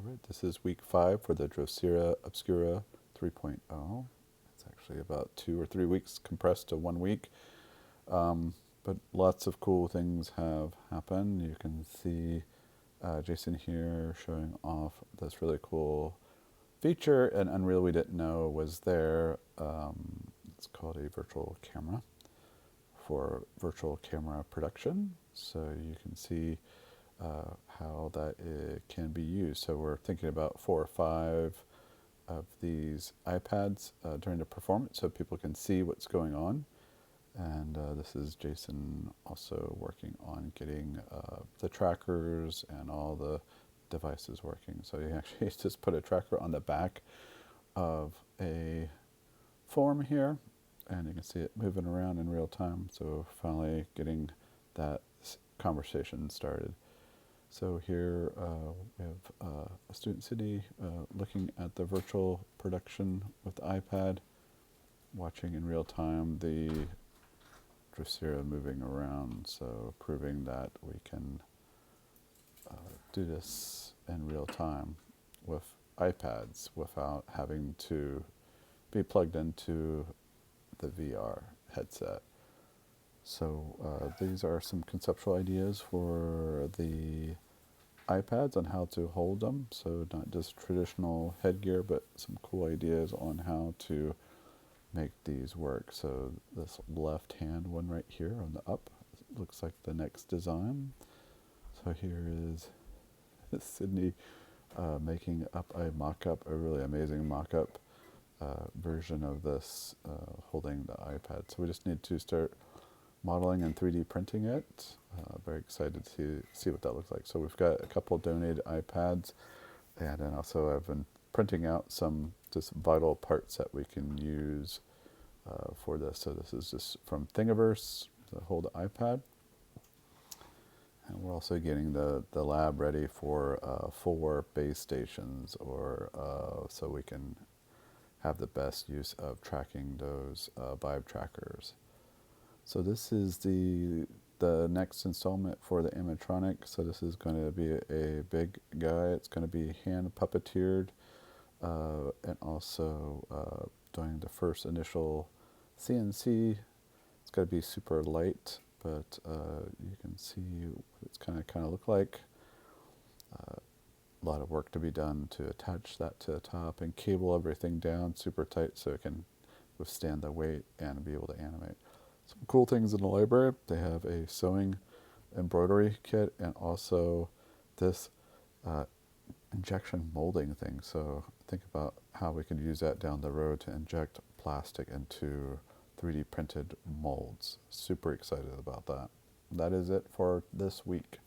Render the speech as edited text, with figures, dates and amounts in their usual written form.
right, this is week 5 for the Drosera Obscura 3.0. It's actually about 2 or 3 weeks compressed to 1 week. But lots of cool things have happened. You can see Jason here showing off this really cool feature in Unreal we didn't know was there. It's called a virtual camera for virtual camera production. So you can see how that can be used. So we're thinking about 4 or 5 of these iPads during the performance so people can see what's going on. And this is Jason also working on getting the trackers and all the devices working. So he actually just put a tracker on the back of a form here, and you can see it moving around in real time. So finally getting that conversation started. So here we have a student city looking at the virtual production with the iPad, watching in real time the Drosera moving around, so proving that we can do this in real time with iPads without having to be plugged into the VR headset. So these are some conceptual ideas for the iPads on how to hold them. So not just traditional headgear, but some cool ideas on how to make these work. So this left hand one right here on the up looks like the next design. So here is Sydney making up a mock-up, a really amazing mock-up version of this holding the iPad. So we just need to start modeling and 3D printing it. Very excited to see what that looks like. So we've got a couple donated iPads, and then also I've been printing out some just vital parts that we can use for this. So this is just from Thingiverse to hold the iPad. And we're also getting the lab ready for 4 base stations, or so we can have the best use of tracking those vibe trackers. So this is the next installment for the animatronics. So this is going to be a big guy. It's going to be hand puppeteered, and also doing the first initial CNC. It's going to be super light, but you can see what it's kind of look like. A lot of work to be done to attach that to the top and cable everything down super tight so it can withstand the weight and be able to animate. Some cool things in the library. They have a sewing embroidery kit and also this injection molding thing. So think about how we could use that down the road to inject plastic into 3D printed molds. Super excited about that. That is it for this week.